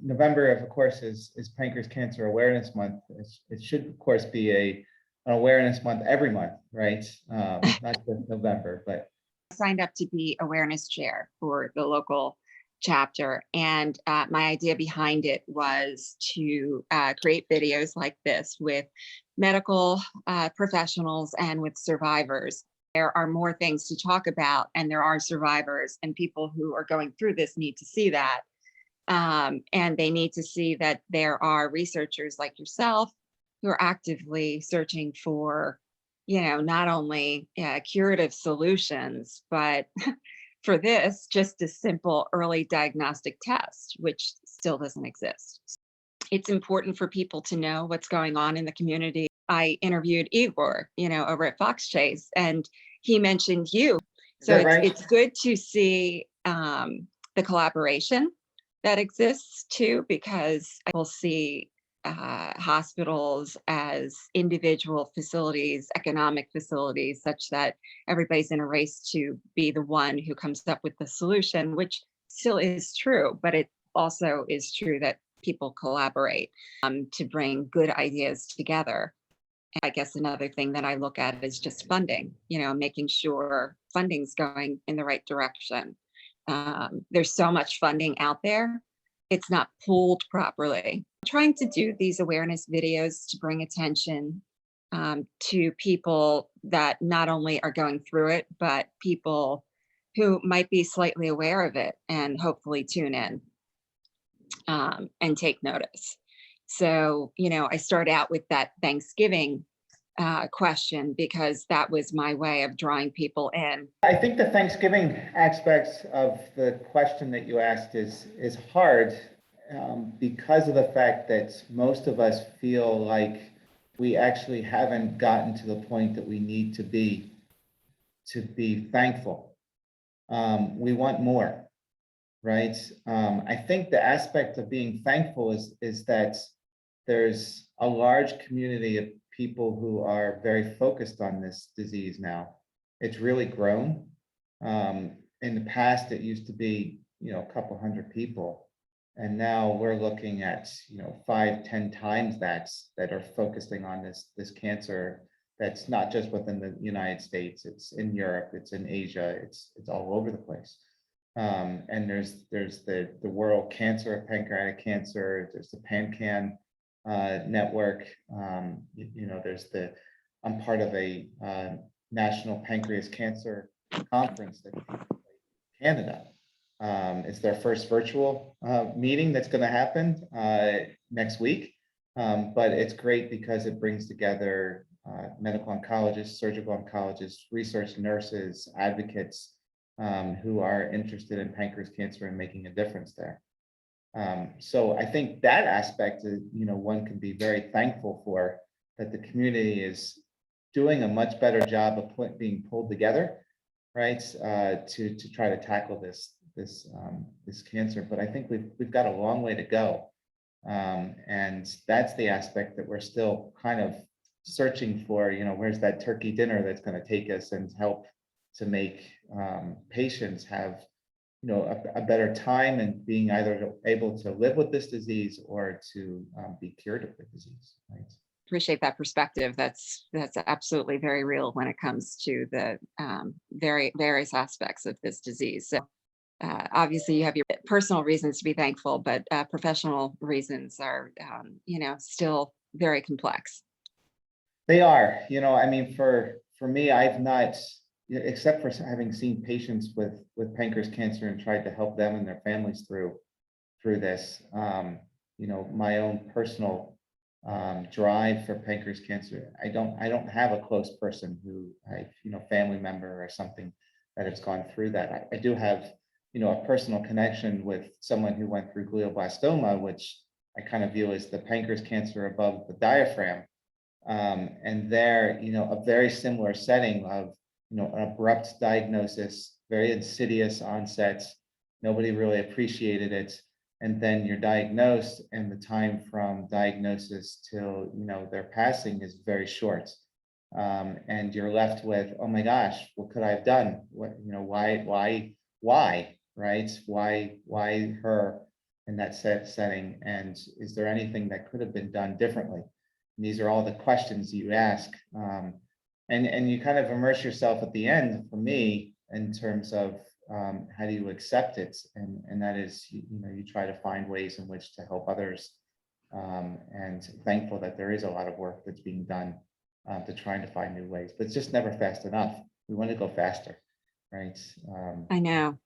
November, of course, is Pancreas Cancer Awareness Month. It should, of course, be an awareness month every month, right? Not just November, but. Signed up to be awareness chair for the local chapter. And my idea behind it was to create videos like this with medical professionals and with survivors. There are more things to talk about, and there are survivors, and people who are going through this need to see that. And they need to see that there are researchers like yourself who are actively searching for, not only curative solutions, but for this, just a simple early diagnostic test, which still doesn't exist. It's important for people to know what's going on in the community. I interviewed Igor, over at Fox Chase, and he mentioned you. So it's good to see the collaboration that exists too, because we'll see hospitals as individual facilities, economic facilities, such that everybody's in a race to be the one who comes up with the solution, which still is true, but it also is true that people collaborate to bring good ideas together. And I guess another thing that I look at is just funding, making sure funding's going in the right direction. There's so much funding out there. It's not pooled properly. I'm trying to do these awareness videos to bring attention to people that not only are going through it, but people who might be slightly aware of it and hopefully tune in and take notice. So, I start out with that Thanksgiving question because that was my way of drawing people in. I think the Thanksgiving aspects of the question that you asked is hard because of the fact that most of us feel like we actually haven't gotten to the point that we need to be thankful. We want more, right? I think the aspect of being thankful is that there's a large community of people who are very focused on this disease now. It's really grown. In the past, it used to be, a couple hundred people. And now we're looking at, 5-10 times that are focusing on this cancer. That's not just within the United States, it's in Europe, it's in Asia, it's all over the place. And there's the World Cancer, Pancreatic Cancer, there's the PanCan network. I'm part of a National Pancreas Cancer Conference that takes place in Canada. It's their first virtual meeting that's going to happen next week. But it's great because it brings together medical oncologists, surgical oncologists, research nurses, advocates who are interested in pancreas cancer and making a difference there. So I think that aspect is, one can be very thankful for, that the community is doing a much better job of being pulled together, right, to try to tackle this cancer. But I think we've got a long way to go, and that's the aspect that we're still kind of searching for. Where's that turkey dinner that's going to take us and help to make patients have a better time and being either able to live with this disease or to be cured of the disease, right? Appreciate that perspective. That's absolutely very real when it comes to the various aspects of this disease. So obviously you have your personal reasons to be thankful, but professional reasons are, still very complex. They are, for me, I've not, except for having seen patients with pancreas cancer and tried to help them and their families through this, my own personal drive for pancreas cancer. I don't have a close person who family member or something that has gone through that. I do have, a personal connection with someone who went through glioblastoma, which I kind of view as the pancreas cancer above the diaphragm. And there, a very similar setting of, an abrupt diagnosis, very insidious onsets. Nobody really appreciated it. And then you're diagnosed, and the time from diagnosis till, their passing is very short. And you're left with, oh my gosh, what could I have done? What, why, right? Why her? in that setting? And is there anything that could have been done differently? And these are all the questions you ask. And you kind of immerse yourself at the end, for me, in terms of how do you accept it? And that is, you try to find ways in which to help others. And thankful that there is a lot of work that's being done to trying to find new ways, but it's just never fast enough. We want to go faster, right? I know,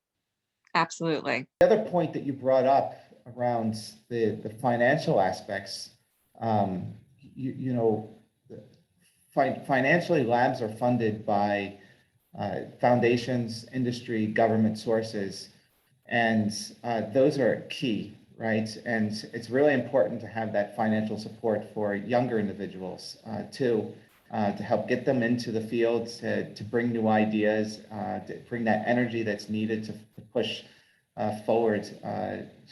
absolutely. The other point that you brought up around the financial aspects, you know, financially, labs are funded by foundations, industry, government sources, and those are key, right? And it's really important to have that financial support for younger individuals too, to help get them into the fields, to bring new ideas, to bring that energy that's needed to push forward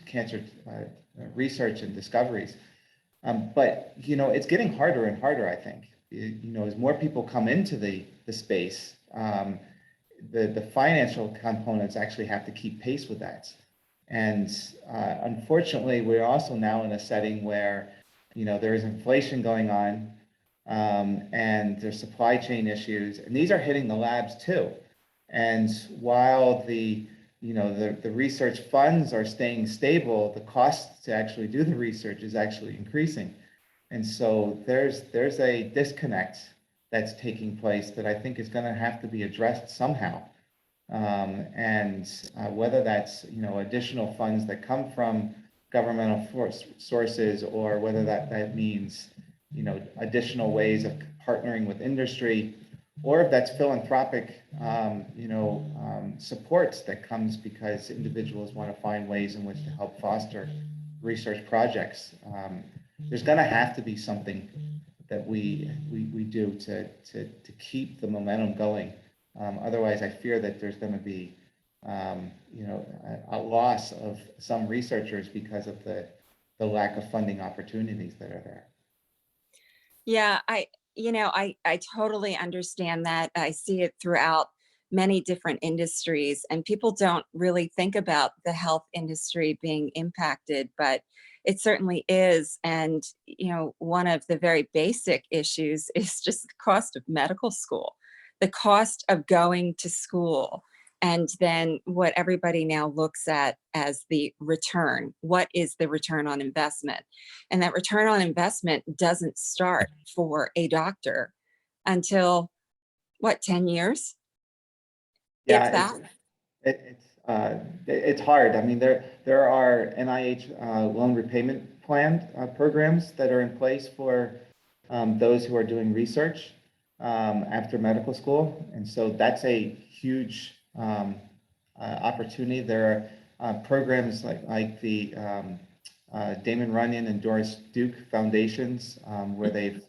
cancer research and discoveries. But it's getting harder and harder, I think. As more people come into the space, the financial components actually have to keep pace with that. And unfortunately, we're also now in a setting where there is inflation going on, and there's supply chain issues, and these are hitting the labs too. And while the research funds are staying stable, the cost to actually do the research is actually increasing. And so there's a disconnect that's taking place that I think is going to have to be addressed somehow. Whether that's additional funds that come from governmental sources, or whether that means additional ways of partnering with industry, or if that's philanthropic supports that comes because individuals want to find ways in which to help foster research projects. There's going to have to be something that we do to keep the momentum going. Otherwise, I fear that there's going to be a loss of some researchers because of the lack of funding opportunities that are there. Yeah, I totally understand that. I see it throughout many different industries, and people don't really think about the health industry being impacted, but it certainly is. And, one of the very basic issues is just the cost of medical school, the cost of going to school. And then what everybody now looks at as the return. What is the return on investment? And that return on investment doesn't start for a doctor until, what, 10 years? If Yeah, that? it's hard. I mean, there are NIH loan repayment plan programs that are in place for those who are doing research after medical school, and so that's a huge opportunity. There are programs like the Damon Runyon and Doris Duke foundations, where they've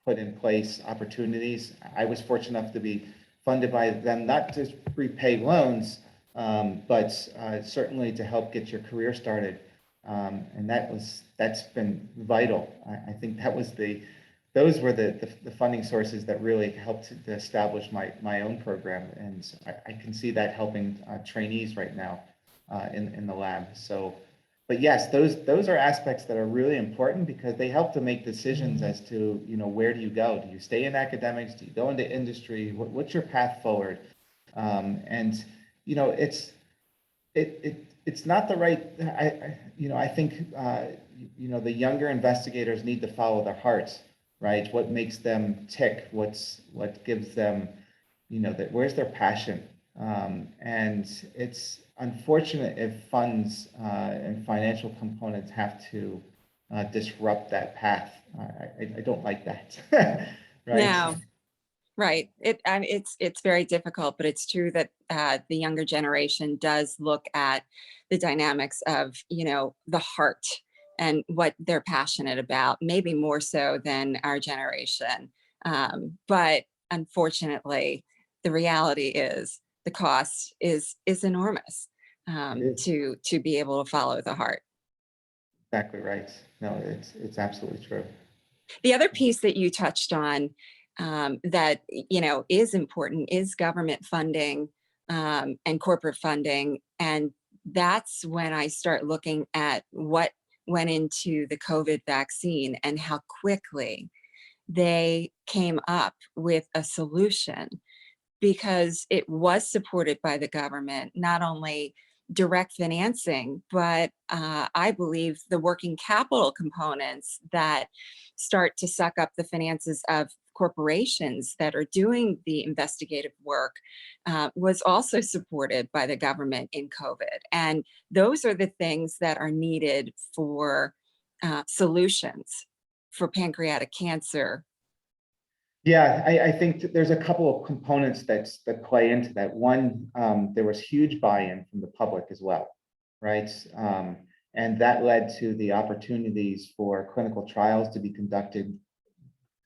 put in place opportunities. I was fortunate enough to be funded by them, not to repay loans, but certainly to help get your career started. And that's been vital. I think those were the funding sources that really helped to establish my own program, and I can see that helping trainees right now in the lab. So, but yes, those are aspects that are really important because they help to make decisions as to where do you go? Do you stay in academics? Do you go into industry? What's your path forward? And it's not the right. I think the younger investigators need to follow their hearts. Right? What makes them tick? What gives them, where's their passion? And it's unfortunate if funds and financial components have to disrupt that path. I don't like that. Right? No, right. It's very difficult, but it's true that the younger generation does look at the dynamics of, the heart and what they're passionate about, maybe more so than our generation. But unfortunately, the reality is the cost is enormous to be able to follow the heart. Exactly right. No, it's absolutely true. The other piece that you touched on that is important is government funding and corporate funding, and that's when I start looking at what went into the COVID vaccine and how quickly they came up with a solution, because it was supported by the government, not only direct financing, but I believe the working capital components that start to suck up the finances of corporations that are doing the investigative work was also supported by the government in COVID. And those are the things that are needed for solutions for pancreatic cancer. Yeah, I think there's a couple of components that play into that. One, there was huge buy-in from the public as well, right? And that led to the opportunities for clinical trials to be conducted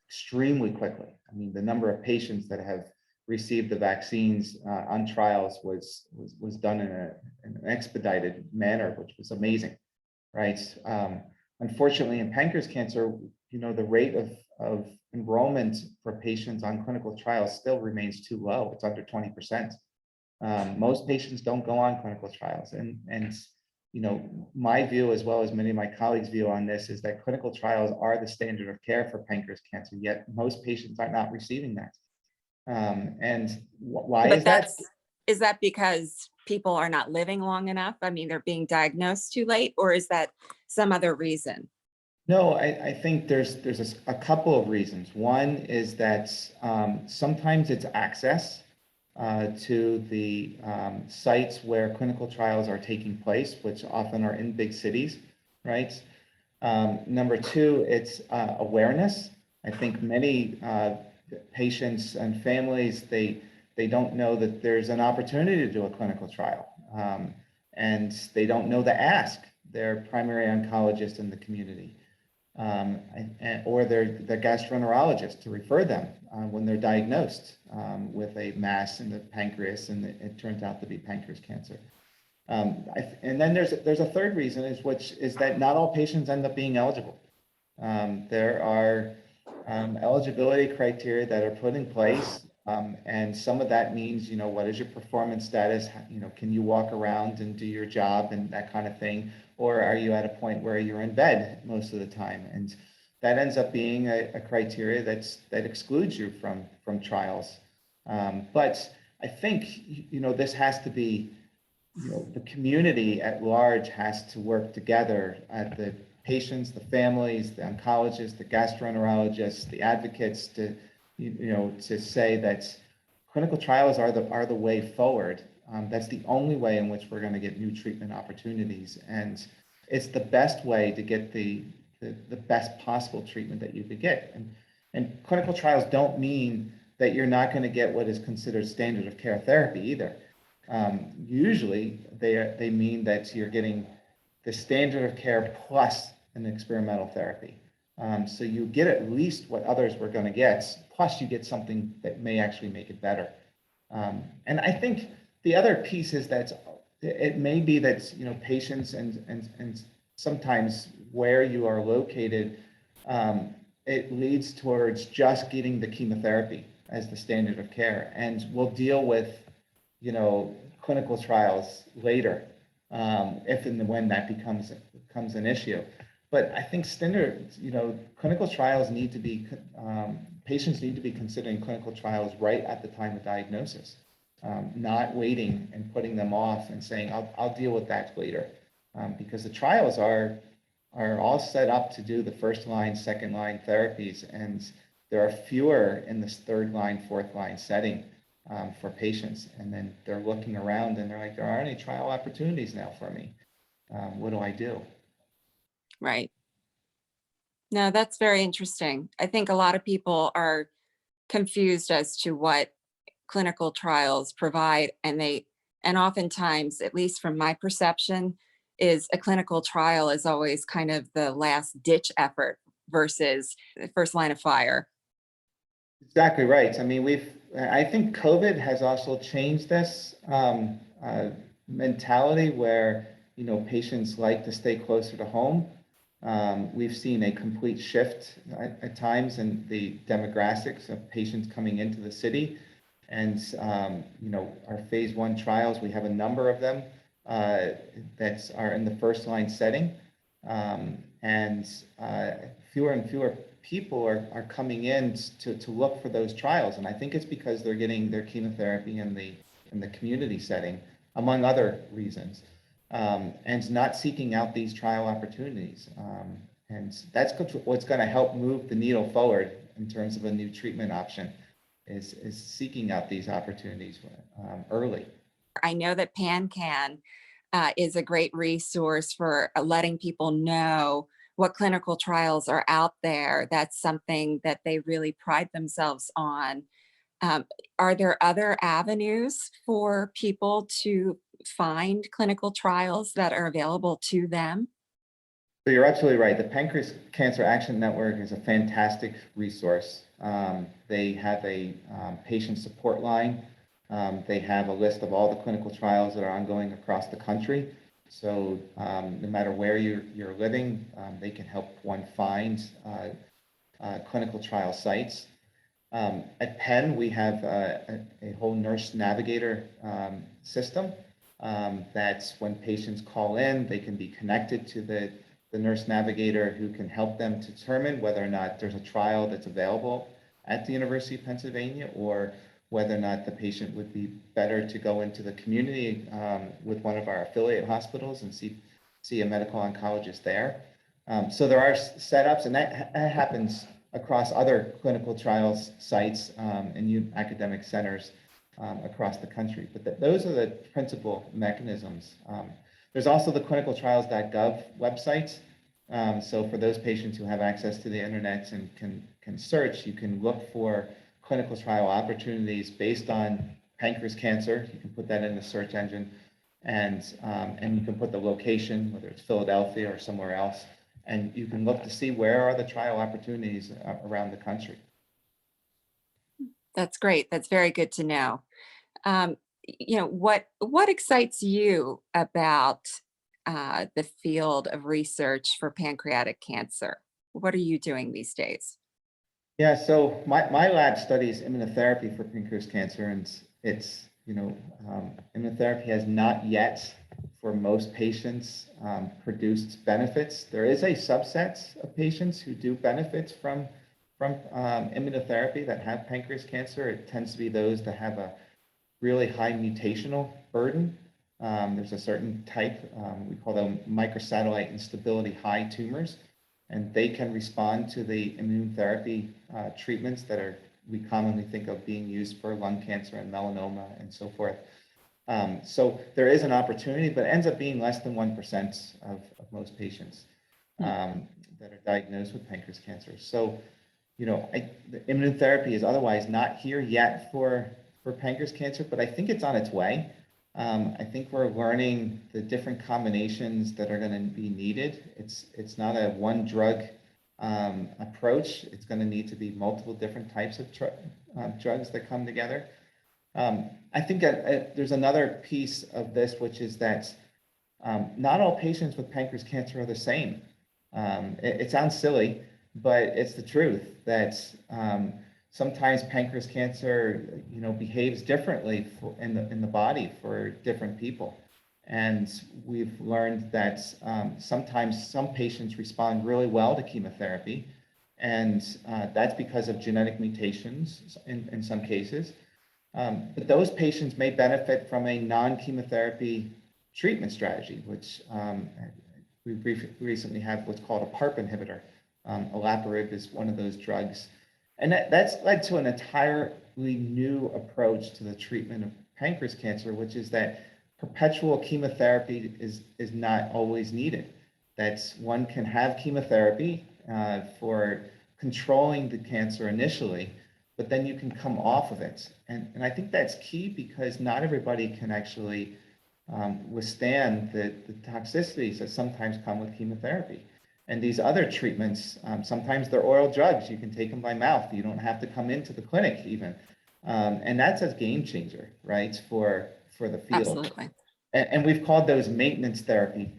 extremely quickly. I mean, the number of patients that have received the vaccines on trials was done in an expedited manner, which was amazing, right? Unfortunately, in pancreas cancer, the rate of enrollment for patients on clinical trials still remains too low. It's under 20%. Most patients don't go on clinical trials. And my view, as well as many of my colleagues' view on this, is that clinical trials are the standard of care for pancreas cancer, yet most patients are not receiving that. And why But is that? is that because people are not living long enough? I mean, they're being diagnosed too late, or is that some other reason? No, I think there's a couple of reasons. One is that sometimes it's access to the sites where clinical trials are taking place, which often are in big cities, right? Number two, it's awareness. I think many patients and families, they don't know that there's an opportunity to do a clinical trial, and they don't know to ask their primary oncologist in the community. Or their gastroenterologist to refer them when they're diagnosed with a mass in the pancreas and it turns out to be pancreas cancer. And then there's a third reason, which is that not all patients end up being eligible. There are eligibility criteria that are put in place, and some of that means, what is your performance status? Can you walk around and do your job and that kind of thing? Or are you at a point where you're in bed most of the time? And that ends up being a criteria that excludes you from trials. But I think, this has to be, the community at large has to work together at the patients, the families, the oncologists, the gastroenterologists, the advocates to say that clinical trials are the way forward. That's the only way in which we're going to get new treatment opportunities, and it's the best way to get the best possible treatment that you could get. And clinical trials don't mean that you're not going to get what is considered standard of care therapy either. Usually, they mean that you're getting the standard of care plus an experimental therapy. So you get at least what others were going to get, plus you get something that may actually make it better. And I think the other piece is that it may be that patients and sometimes where you are located, it leads towards just getting the chemotherapy as the standard of care, and we'll deal with clinical trials later if and when that becomes an issue. But I think clinical trials need to be patients need to be considering clinical trials right at the time of diagnosis. Not waiting and putting them off and saying, I'll deal with that later. Because the trials are all set up to do the first line, second line therapies, and there are fewer in this third line, fourth line setting for patients. And then they're looking around and they're like, there aren't any trial opportunities now for me. What do I do? Right. No, that's very interesting. I think a lot of people are confused as to what clinical trials provide, and oftentimes, at least from my perception, is a clinical trial is always kind of the last ditch effort versus the first line of fire. Exactly right. I mean, I think COVID has also changed this mentality where, patients like to stay closer to home. We've seen a complete shift at times in the demographics of patients coming into the city. And, our phase 1 trials, we have a number of them, that are in the first line setting. And fewer and fewer people are coming in to look for those trials. And I think it's because they're getting their chemotherapy in the community setting, among other reasons, and not seeking out these trial opportunities. And that's what's going to help move the needle forward in terms of a new treatment option, is seeking out these opportunities early. I know that PanCan is a great resource for letting people know what clinical trials are out there. That's something that they really pride themselves on. Are there other avenues for people to find clinical trials that are available to them? So you're absolutely right. The Pancreas Cancer Action Network is a fantastic resource. They have a patient support line. They have a list of all the clinical trials that are ongoing across the country. So no matter where you're living, they can help one find clinical trial sites. At Penn, we have a whole nurse navigator system that's when patients call in, they can be connected to the nurse navigator who can help them determine whether or not there's a trial that's available at the University of Pennsylvania, or whether or not the patient would be better to go into the community with one of our affiliate hospitals and see a medical oncologist there. So there are setups, and that happens across other clinical trials sites and academic centers across the country. But those are the principal mechanisms. There's also the clinicaltrials.gov website. So for those patients who have access to the internet and can search, you can look for clinical trial opportunities based on pancreas cancer. You can put that in the search engine, and you can put the location, whether it's Philadelphia or somewhere else, and you can look to see where are the trial opportunities around the country. That's great. That's very good to know. What excites you about the field of research for pancreatic cancer? What are you doing these days? Yeah, so my lab studies immunotherapy for pancreas cancer, and it's, immunotherapy has not yet, for most patients, produced benefits. There is a subset of patients who do benefit from immunotherapy that have pancreas cancer. It tends to be those that have a really high mutational burden. There's a certain type, we call them microsatellite instability high tumors, and they can respond to the immunotherapy treatments that we commonly think of being used for lung cancer and melanoma and so forth. So there is an opportunity, but it ends up being less than 1% of most patients that are diagnosed with pancreas cancer. So, the immunotherapy is otherwise not here yet for pancreas cancer, but I think it's on its way. I think we're learning the different combinations that are going to be needed. It's not a one drug approach. It's going to need to be multiple different types of drugs that come together. I think that there's another piece of this, which is that not all patients with pancreas cancer are the same. It sounds silly, but it's the truth that sometimes pancreas cancer, behaves differently in the body for different people. And we've learned that sometimes some patients respond really well to chemotherapy, and that's because of genetic mutations in some cases. But those patients may benefit from a non-chemotherapy treatment strategy, which we recently have what's called a PARP inhibitor. Olaparib is one of those drugs. And that's led to an entirely new approach to the treatment of pancreas cancer, which is that perpetual chemotherapy is not always needed. That's one can have chemotherapy for controlling the cancer initially, but then you can come off of it. And I think that's key, because not everybody can actually withstand the toxicities that sometimes come with chemotherapy. And these other treatments, sometimes they're oral drugs. You can take them by mouth. You don't have to come into the clinic even. And that's a game changer, right, for the field. Absolutely. And we've called those maintenance therapy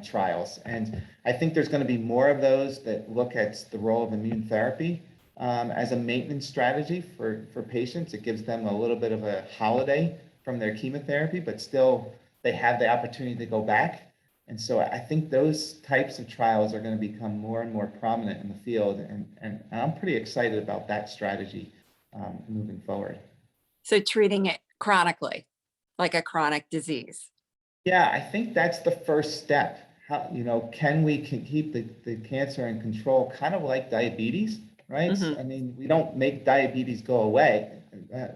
trials. And I think there's going to be more of those that look at the role of immune therapy as a maintenance strategy for patients. It gives them a little bit of a holiday from their chemotherapy, but still they have the opportunity to go back. And so I think those types of trials are going to become more and more prominent in the field. And I'm pretty excited about that strategy moving forward. So treating it chronically, like a chronic disease. Yeah, I think that's the first step. How, can we keep the cancer in control, kind of like diabetes, right? Mhm. I mean, we don't make diabetes go away.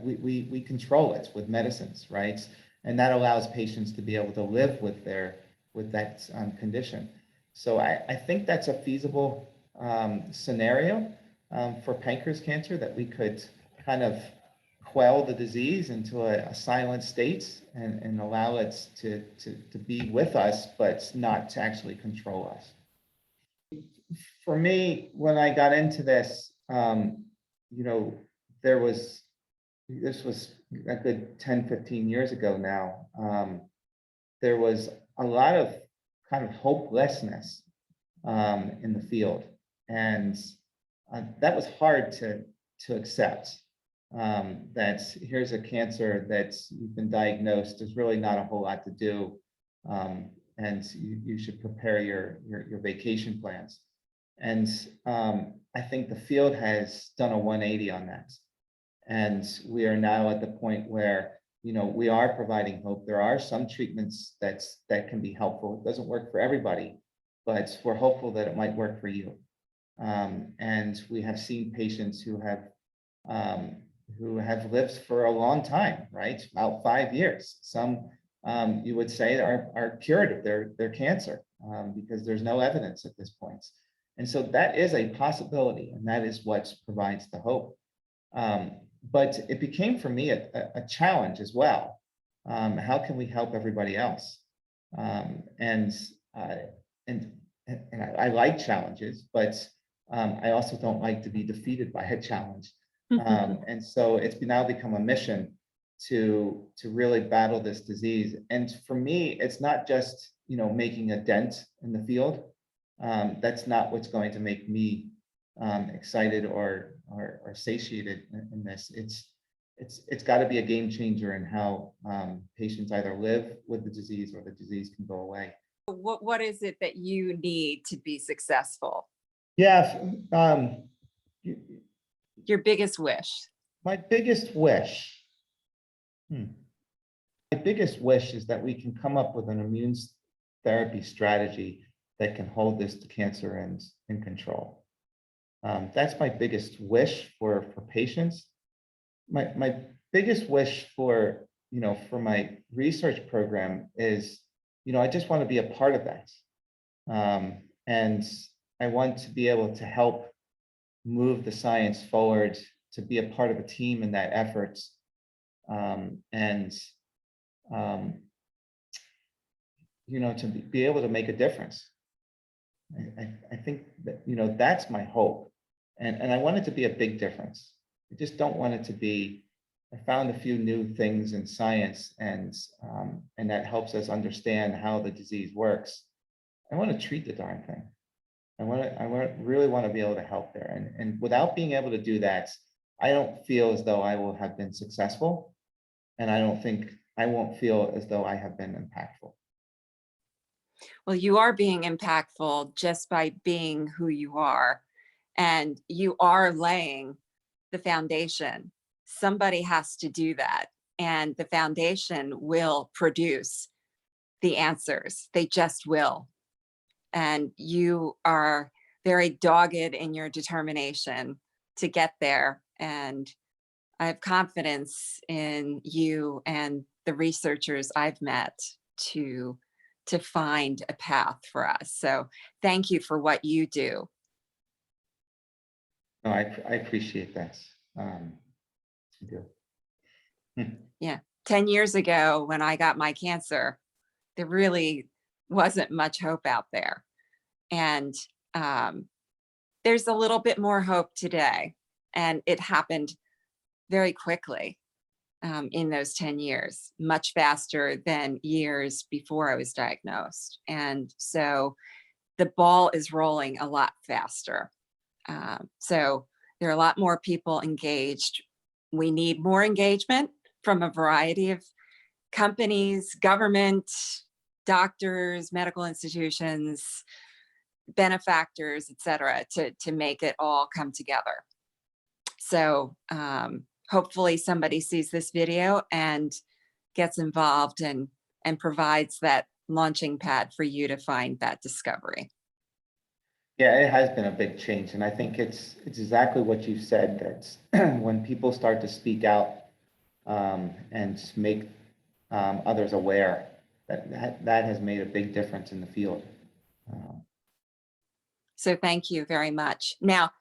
We control it with medicines, right? And that allows patients to be able to live with that condition. So I think that's a feasible scenario for pancreas cancer, that we could kind of quell the disease into a silent state and allow it to be with us, but not to actually control us. For me, when I got into this, this was a good 10, 15 years ago now. There was a lot of kind of hopelessness in the field. And that was hard to accept. That here's a cancer that's you've been diagnosed, there's really not a whole lot to do. And you should prepare your vacation plans. And I think the field has done a 180 on that. And we are now at the point where, we are providing hope. There are some treatments that can be helpful. It doesn't work for everybody, but we're hopeful that it might work for you. And we have seen patients who have lived for a long time, right? About 5 years. Some you would say are cured of their cancer because there's no evidence at this point. And so that is a possibility, and that is what provides the hope. But it became for me a challenge as well. How can we help everybody else? And I like challenges, but I also don't like to be defeated by a challenge. And so it's now become a mission to really battle this disease. And for me, it's not just making a dent in the field. That's not what's going to make me excited or satiated in this. It's got to be a game changer in how patients either live with the disease or the disease can go away. What is it that you need to be successful? Yeah. Your biggest wish? My biggest wish. My biggest wish is that we can come up with an immune therapy strategy that can hold this cancer in control. That's my biggest wish for patients. My biggest wish for my research program is, I just want to be a part of that. And I want to be able to help move the science forward, to be a part of a team in that effort. To be able to make a difference. I think that, that's my hope. And I want it to be a big difference. I just don't want it to be, I found a few new things in science and that helps us understand how the disease works. I want to treat the darn thing. I really want to be able to help there. And without being able to do that, I don't feel as though I will have been successful. And I won't feel as though I have been impactful. Well, you are being impactful just by being who you are, and you are laying the foundation. Somebody has to do that, and the foundation will produce the answers. They just will. And you are very dogged in your determination to get there. And I have confidence in you and the researchers I've met to find a path for us. So thank you for what you do. No, I appreciate that. I do. Yeah. 10 years ago, when I got my cancer, there really wasn't much hope out there. And there's a little bit more hope today. And it happened very quickly in those 10 years, much faster than years before I was diagnosed. And so the ball is rolling a lot faster. So there are a lot more people engaged. We need more engagement from a variety of companies, government, doctors, medical institutions, benefactors, et cetera, to make it all come together. So hopefully somebody sees this video and gets involved and provides that launching pad for you to find that discovery. Yeah, it has been a big change, and I think it's exactly what you said. That when people start to speak out and make others aware, that has made a big difference in the field. So thank you very much. Now,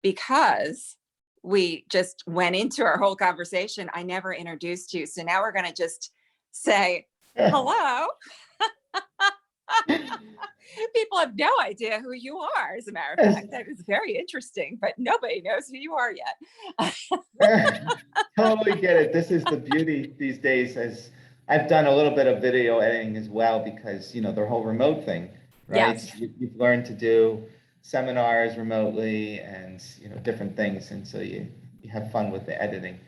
because we just went into our whole conversation, I never introduced you. So now we're going to just say hello. People have no idea who you are, as a matter of fact. That is very interesting, but nobody knows who you are yet. Totally get it. This is the beauty these days, as I've done a little bit of video editing as well, because, you know, the whole remote thing, right? Yes. You've learned to do seminars remotely and, you know, different things. And so you have fun with the editing.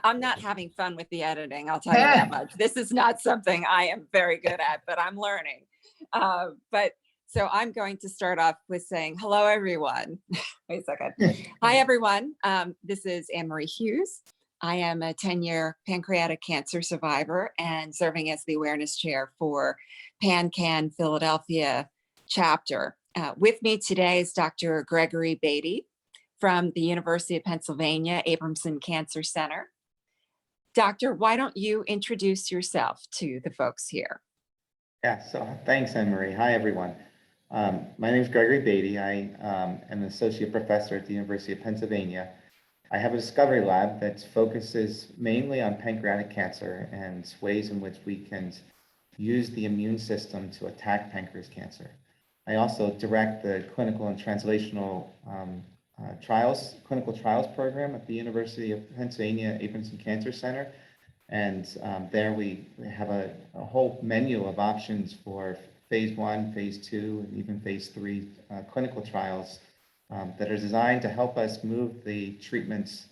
I'm not having fun with the editing, I'll tell you that much. This is not something I am very good at, but I'm learning. But so I'm going to start off with saying, hello, everyone. Wait a second. Hi, everyone. This is Anne-Marie Hughes. I am a 10-year pancreatic cancer survivor and serving as the awareness chair for PanCan Philadelphia chapter. With me today is Dr. Gregory Beatty from the University of Pennsylvania Abramson Cancer Center. Doctor, why don't you introduce yourself to the folks here? Yeah, so thanks, Anne-Marie. Hi, everyone. My name is Gregory Beatty. I am an associate professor at the University of Pennsylvania. I have a discovery lab that focuses mainly on pancreatic cancer and ways in which we can use the immune system to attack pancreas cancer. I also direct the clinical and translational clinical trials program at the University of Pennsylvania Abramson Cancer Center. And there we have a whole menu of options for phase 1, phase 2, and even phase 3 clinical trials that are designed to help us move the treatment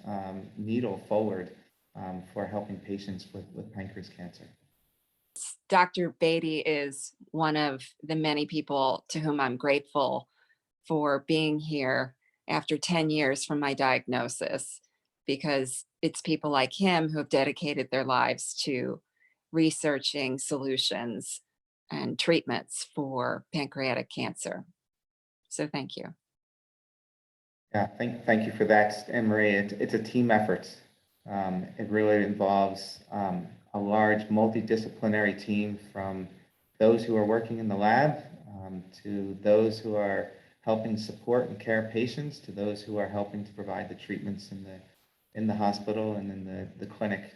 needle forward for helping patients with pancreas cancer. Dr. Beatty is one of the many people to whom I'm grateful for being here after 10 years from my diagnosis, because it's people like him who have dedicated their lives to researching solutions and treatments for pancreatic cancer. So thank you. Yeah, thank you for that, Anne-Marie. It's a team effort. It really involves a large multidisciplinary team, from those who are working in the lab to those who are helping support and care patients, to those who are helping to provide the treatments in the hospital and in the clinic.